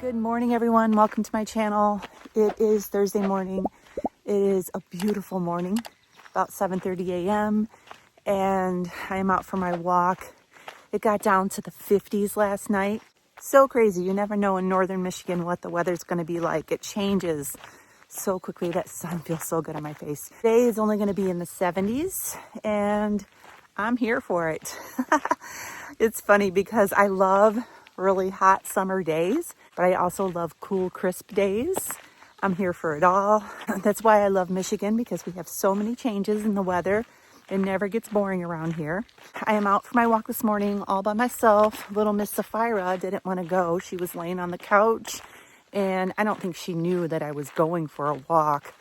Good morning, everyone. Welcome to my channel. It is Thursday morning. It is a beautiful morning, about 7:30 a.m. and I am out for my walk. It got down to the 50s last night. So crazy. You never know in northern Michigan what the weather's going to be like. It changes so quickly. That sun feels so good on my face. Today is only going to be in the 70s and I'm here for it. It's funny because I love really hot summer days, but I also love cool, crisp days. I'm here for it all. That's why I love Michigan, because we have so many changes in the weather. It never gets boring around here. I am out for my walk this morning all by myself. Little Miss Sapphira didn't want to go. She was laying on the couch, and I don't think she knew that I was going for a walk,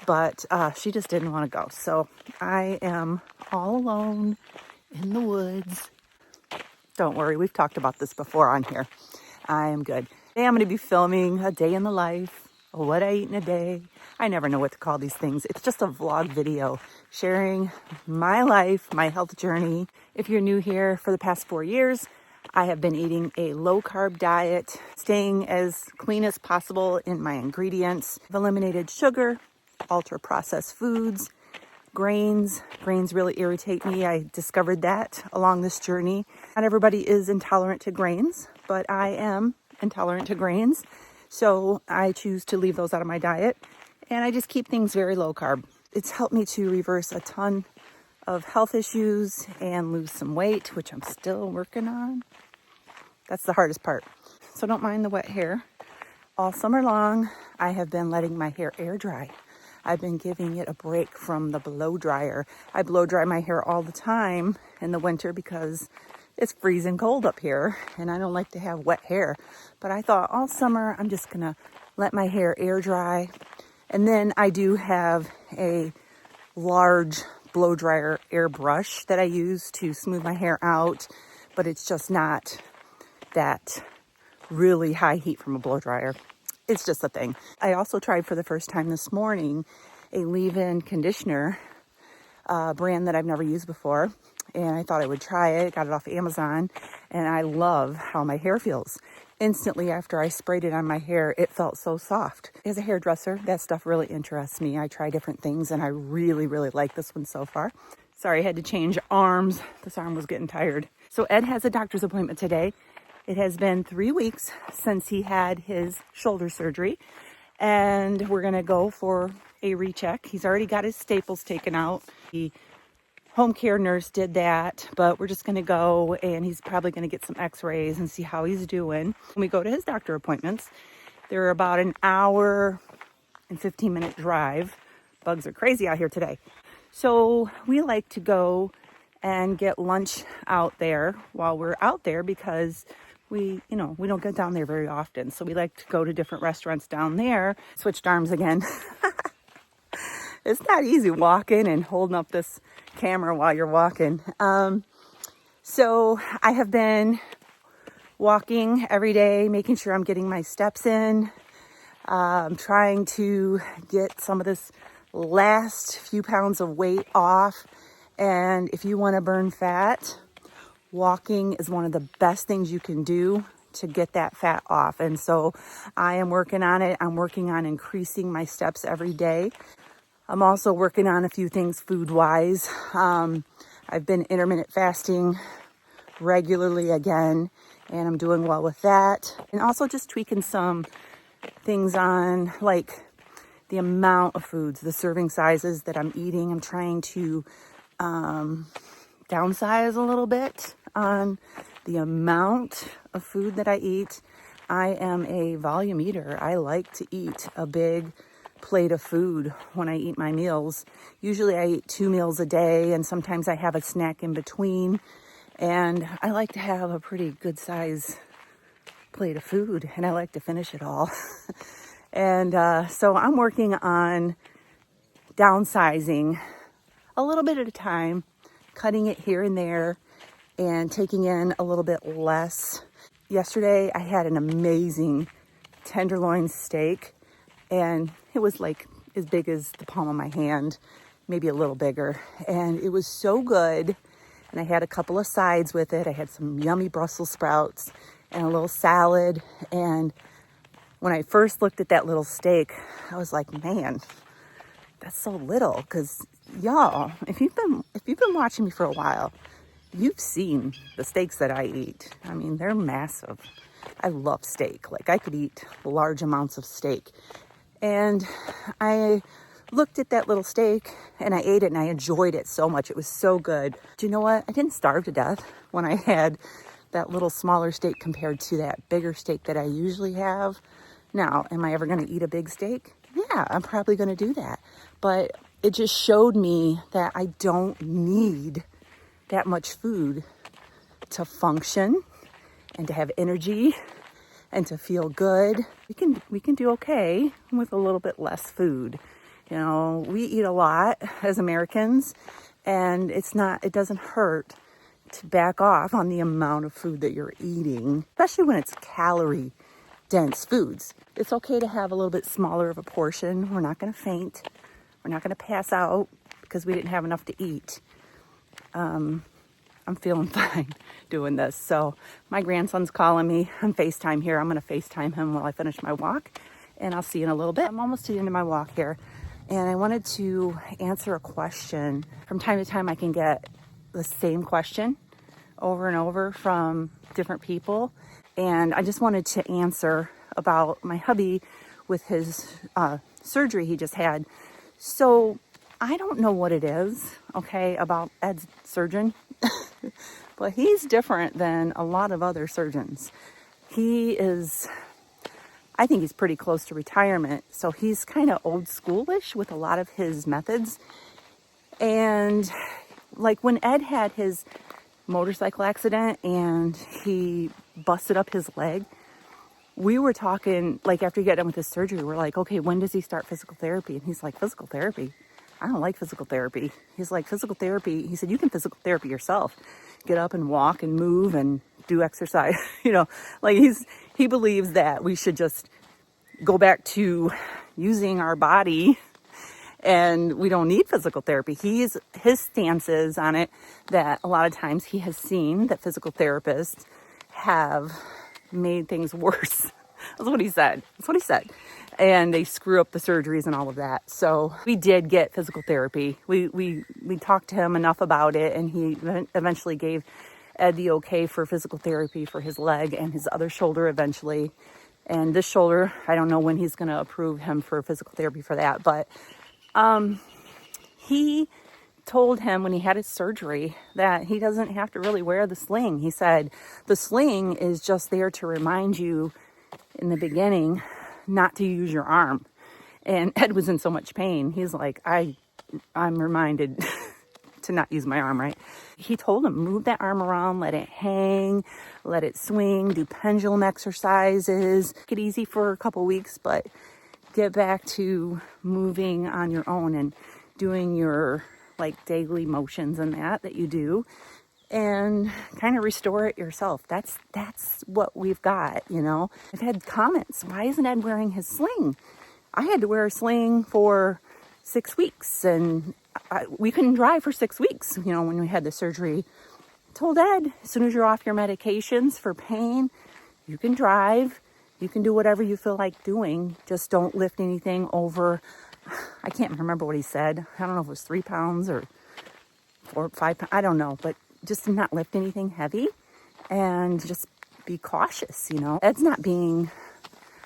but she just didn't want to go. So I am all alone in the woods. Don't worry, we've talked about this before on here. I am good. Today I'm going to be filming a day in the life, what I eat in a day. I never know what to call these things. It's just a vlog video sharing my life, my health journey. If you're new here, for the past 4 years, I have been eating a low-carb diet, staying as clean as possible in my ingredients. I've eliminated sugar, ultra-processed foods, grains. Grains really irritate me. I discovered that along this journey. Not everybody is intolerant to grains, but I am intolerant to grains. So I choose to leave those out of my diet. And I just keep things very low carb. It's helped me to reverse a ton of health issues and lose some weight, which I'm still working on. That's the hardest part. So don't mind the wet hair. All summer long, I have been letting my hair air dry. I've been giving it a break from the blow dryer. I blow dry my hair all the time in the winter because it's freezing cold up here and I don't like to have wet hair. But I thought all summer I'm just gonna let my hair air dry. And then I do have a large blow dryer airbrush that I use to smooth my hair out, but it's just not that really high heat from a blow dryer. It's just a thing. I also tried for the first time this morning a leave-in conditioner, brand that I've never used before. And I thought I would try it. Got it off Amazon. And I love how my hair feels. Instantly after I sprayed it on my hair, it felt so soft. As a hairdresser, that stuff really interests me. I try different things and I really, really like this one so far. Sorry, I had to change arms. This arm was getting tired. So Ed has a doctor's appointment today. It has been 3 weeks since he had his shoulder surgery, and we're going to go for a recheck. He's already got his staples taken out. The home care nurse did that, but we're just going to go, and he's probably going to get some x-rays and see how he's doing. When we go to his doctor appointments, they're about an hour and 15-minute drive. Bugs are crazy out here today. So we like to go and get lunch out there while we're out there because we don't get down there very often. So we like to go to different restaurants down there. Switched arms again. It's not easy walking and holding up this camera while you're walking. So I have been walking every day, making sure I'm getting my steps in. I'm trying to get some of this last few pounds of weight off. And if you want to burn fat, walking is one of the best things you can do to get that fat off. And so I am working on it. I'm working on increasing my steps every day. I'm also working on a few things food-wise. I've been intermittent fasting regularly again, and I'm doing well with that. And also just tweaking some things on like the amount of foods, the serving sizes that I'm eating. I'm trying to downsize a little bit on the amount of food that I eat. I am a volume eater. I like to eat a big plate of food when I eat my meals. Usually I eat 2 meals a day, and sometimes I have a snack in between. And I like to have a pretty good size plate of food, and I like to finish it all. And so I'm working on downsizing a little bit at a time, cutting it here and there, and taking in a little bit less. Yesterday, I had an amazing tenderloin steak, and it was like as big as the palm of my hand, maybe a little bigger. And it was so good. And I had a couple of sides with it. I had some yummy Brussels sprouts and a little salad. And when I first looked at that little steak, I was like, man, that's so little. Because y'all, if you've been watching me for a while, you've seen the steaks that I eat. I mean, they're massive. I love steak. Like, I could eat large amounts of steak. And I looked at that little steak and I ate it and I enjoyed it so much. It was so good. Do you know what? I didn't starve to death when I had that little smaller steak compared to that bigger steak that I usually have. Now, am I ever going to eat a big steak? Yeah, I'm probably going to do that. But it just showed me that I don't need that much food to function and to have energy and to feel good. We can do okay with a little bit less food. You know, we eat a lot as Americans, and it doesn't hurt to back off on the amount of food that you're eating, especially when it's calorie dense foods. It's okay to have a little bit smaller of a portion. We're not going to faint. We're not going to pass out because we didn't have enough to eat. I'm feeling fine doing this. So my grandson's calling me on FaceTime here. I'm going to FaceTime him while I finish my walk, and I'll see you in a little bit. I'm almost to the end of my walk here, and I wanted to answer a question. From time to time, I can get the same question over and over from different people, and I just wanted to answer about my hubby with his surgery he just had. So I don't know what it is, okay, about Ed's surgeon, but he's different than a lot of other surgeons. I think he's pretty close to retirement, so he's kind of old schoolish with a lot of his methods. And like when Ed had his motorcycle accident and he busted up his leg, we were talking, like after he got done with his surgery, we're like, okay, when does he start physical therapy? And he's like, physical therapy? I don't like physical therapy. He's like, physical therapy, he said, you can physical therapy yourself. Get up and walk and move and do exercise. You know, like he believes that we should just go back to using our body and we don't need physical therapy. His stance is on it that a lot of times he has seen that physical therapists have made things worse. That's what he said. And they screw up the surgeries and all of that. So we did get physical therapy. We talked to him enough about it, and he eventually gave Ed the okay for physical therapy for his leg and his other shoulder eventually. And this shoulder, I don't know when he's going to approve him for physical therapy for that. But he told him when he had his surgery that he doesn't have to really wear the sling. He said the sling is just there to remind you in the beginning not to use your arm. And Ed was in so much pain. He's like, I'm reminded to not use my arm, right? He told him, move that arm around, let it hang, let it swing, do pendulum exercises. Take it easy for a couple weeks, but get back to moving on your own and doing your like daily motions and that you do, and kind of restore it yourself. That's what we've got, you know. I've had comments, why isn't Ed wearing his sling? I had to wear a sling for 6 weeks, and we couldn't drive for 6 weeks, you know, when we had the surgery. I told Ed, as soon as you're off your medications for pain, you can drive, you can do whatever you feel like doing, just don't lift anything over, I can't remember what he said. I don't know if it was 3 pounds or 4 or 5 pounds, I don't know, but just to not lift anything heavy and just be cautious, you know. Ed's not being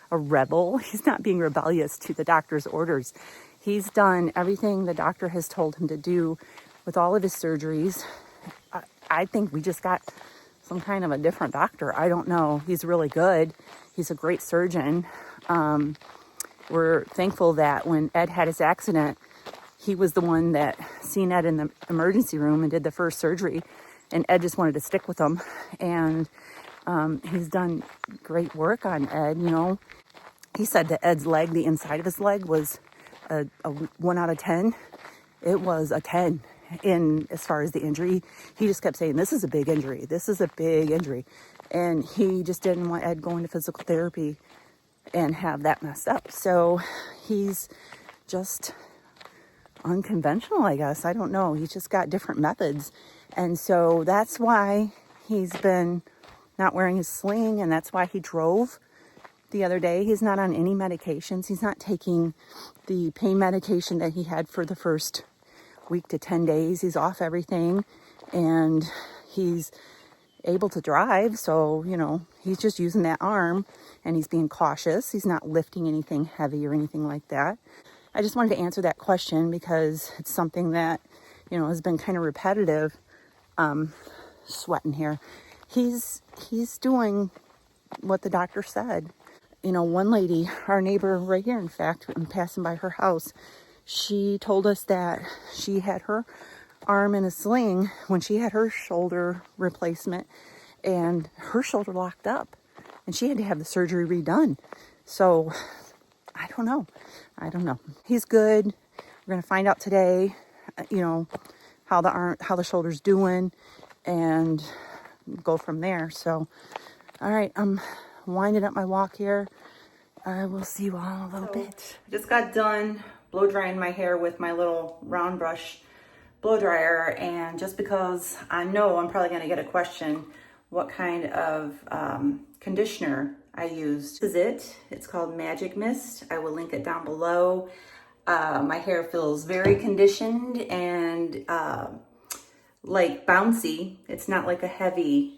a rebel. He's not being rebellious to the doctor's orders. He's done everything the doctor has told him to do with all of his surgeries. I think we just got some kind of a different doctor. I don't know. He's really good. He's a great surgeon. We're thankful that when Ed had his accident, he was the one that seen Ed in the emergency room and did the first surgery. And Ed just wanted to stick with him. And he's done great work on Ed, you know. He said that Ed's leg, the inside of his leg, was a 1 out of 10. It was a 10 in as far as the injury. He just kept saying, this is a big injury. This is a big injury. And he just didn't want Ed going to physical therapy and have that messed up. So he's just unconventional, I guess. I don't know. He's just got different methods. And so that's why he's been not wearing his sling, and that's why he drove the other day. He's not on any medications. He's not taking the pain medication that he had for the first week to 10 days. He's off everything, and he's able to drive. So, you know, he's just using that arm, and he's being cautious. He's not lifting anything heavy or anything like that. I just wanted to answer that question because it's something that, you know, has been kind of repetitive. Sweating here. He's doing what the doctor said. You know, one lady, our neighbor right here, in fact, I'm passing by her house, she told us that she had her arm in a sling when she had her shoulder replacement, and her shoulder locked up, and she had to have the surgery redone. So I don't know. He's good. We're gonna find out today, you know, how the shoulder's doing, and go from there. So, all right, I'm winding up my walk here. I will see you all in a little bit. I just got done blow drying my hair with my little round brush blow dryer, and just because I know I'm probably going to get a question what kind of conditioner I used. This is it. It's called Magic Mist. I will link it down below. My hair feels very conditioned and like bouncy. It's not like a heavy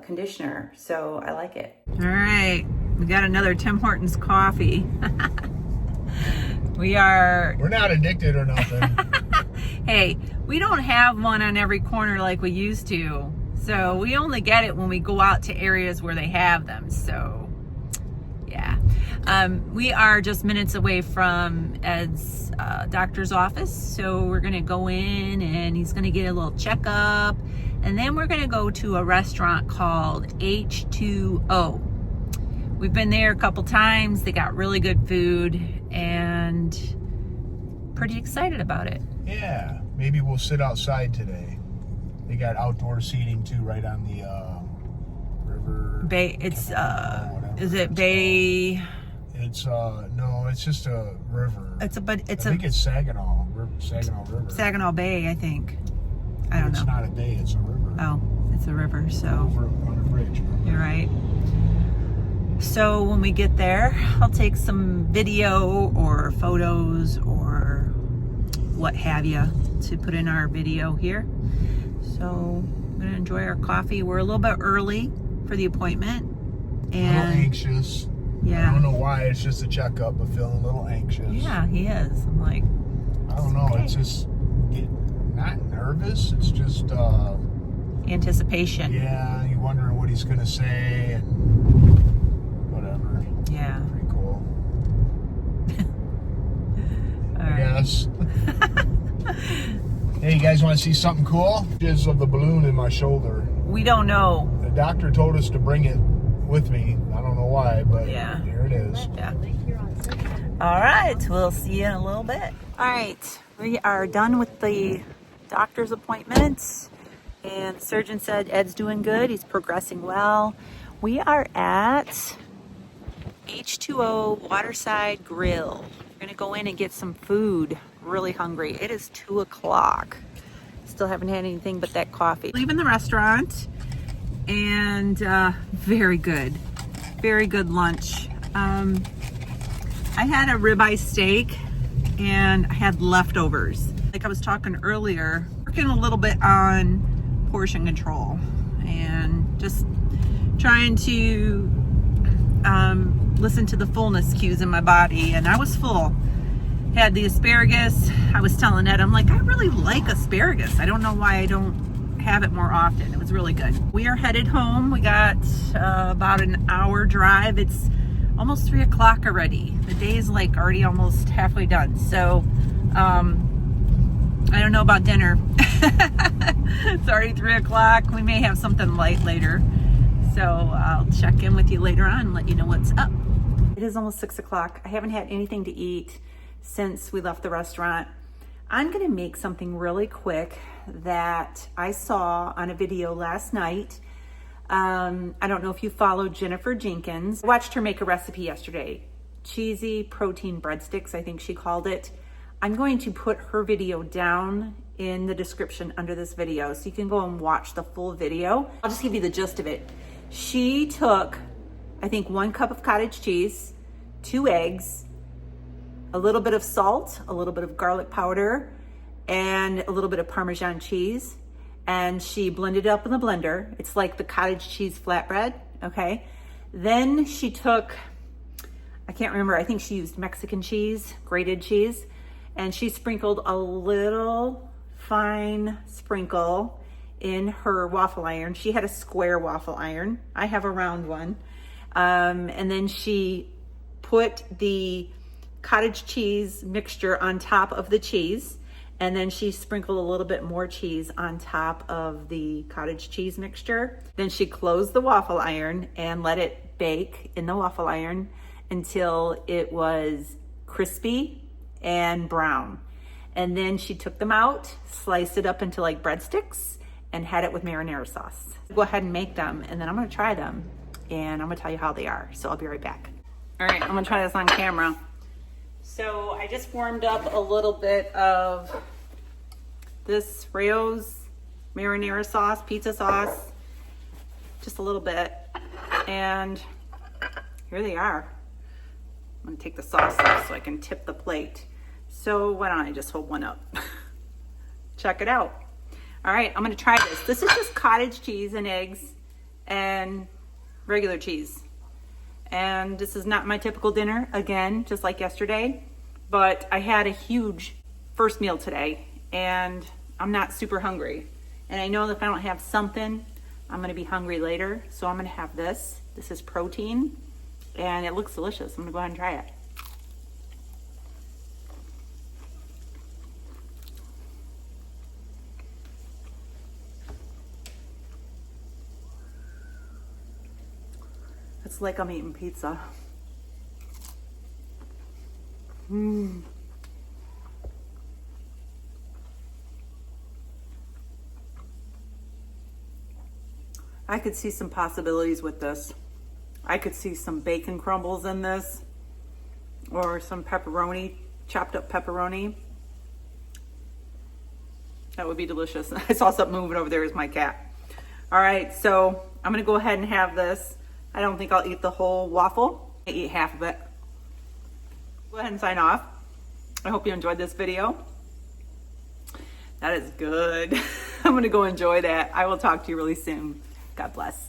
conditioner, so I like it. All right, we got another Tim Hortons coffee. We're not addicted or nothing. Hey, we don't have one on every corner like we used to, so we only get it when we go out to areas where they have them. So yeah, we are just minutes away from Ed's doctor's office, so we're gonna go in and he's gonna get a little checkup, and then we're gonna go to a restaurant called H20. We've been there a couple times. They got really good food and pretty excited about it. Yeah, maybe we'll sit outside today. They got outdoor seating too, right on the river. Bay. It's is it Bay? It's no, it's just a river. I think it's Saginaw River. Saginaw Bay, I think. I don't know. It's not a bay, it's a river. Oh, it's a river, so over on a bridge. You're right. So when we get there, I'll take some video or photos or what have you to put in our video here. So I'm gonna enjoy our coffee. We're a little bit early for the appointment, and a little anxious. Yeah, I don't know why. It's just a checkup, but feeling a little anxious. Yeah, he is. I'm like, I don't know. Okay. It's just not nervous. It's just anticipation. Yeah, you're wondering what he's gonna say and whatever. Yeah. Pretty cool. Yes. Hey, you guys want to see something cool? Pictures of the balloon in my shoulder. We don't know. The doctor told us to bring it with me. I don't know why, but yeah, here it is. Yeah. All right, we'll see you in a little bit. All right, we are done with the doctor's appointments, and the surgeon said Ed's doing good. He's progressing well. We are at H20 Waterside Grill. We're gonna go in and get some food. Really hungry. It is 2 o'clock. Still haven't had anything but that coffee. Leaving the restaurant, and very good lunch. I had a ribeye steak and I had leftovers. Like I was talking earlier, working a little bit on portion control and just trying to listen to the fullness cues in my body, and I was full. Had the asparagus. I was telling Ed, I'm like, I really like asparagus. I don't know why I don't have it more often. It was really good. We are headed home. We got about an hour drive. It's almost 3 o'clock already. The day is like already almost halfway done. So I don't know about dinner. It's already 3 o'clock. We may have something light later. So I'll check in with you later on and let you know what's up. It is almost 6 o'clock. I haven't had anything to eat since we left the restaurant. I'm gonna make something really quick that I saw on a video last night. I don't know if you followed Jennifer Jenkins. I watched her make a recipe yesterday. Cheesy protein breadsticks, I think she called it. I'm going to put her video down in the description under this video so you can go and watch the full video. I'll just give you the gist of it. She took I think 1 cup of cottage cheese, 2 eggs, a little bit of salt, a little bit of garlic powder, and a little bit of Parmesan cheese. And she blended it up in the blender. It's like the cottage cheese flatbread, okay? Then she took, I can't remember, I think she used Mexican cheese, grated cheese, and she sprinkled a little fine sprinkle in her waffle iron. She had a square waffle iron. I have a round one. And then she put the cottage cheese mixture on top of the cheese, and then she sprinkled a little bit more cheese on top of the cottage cheese mixture. Then she closed the waffle iron and let it bake in the waffle iron until it was crispy and brown. And then she took them out, sliced it up into like breadsticks, and had it with marinara sauce. Go ahead and make them, and then I'm gonna try them, and I'm gonna tell you how they are. So I'll be right back. All right, I'm gonna try this on camera. So I just warmed up a little bit of this Rayo's marinara sauce, pizza sauce, just a little bit. And here they are. I'm gonna take the sauce off so I can tip the plate. So why don't I just hold one up? Check it out. All right, I'm gonna try this. This is just cottage cheese and eggs and regular cheese. And this is not my typical dinner, again, just like yesterday, but I had a huge first meal today and I'm not super hungry. And I know that if I don't have something, I'm gonna be hungry later. So I'm gonna have this. This is protein and it looks delicious. I'm gonna go ahead and try it. It's like I'm eating pizza. I could see some possibilities with this. I could see some bacon crumbles in this, or some pepperoni, chopped up pepperoni. That would be delicious. I saw something moving over there as my cat. All right, so I'm gonna go ahead and have this. I don't think I'll eat the whole waffle. I eat half of it. Go ahead and sign off. I hope you enjoyed this video. That is good. I'm gonna go enjoy that. I will talk to you really soon. God bless.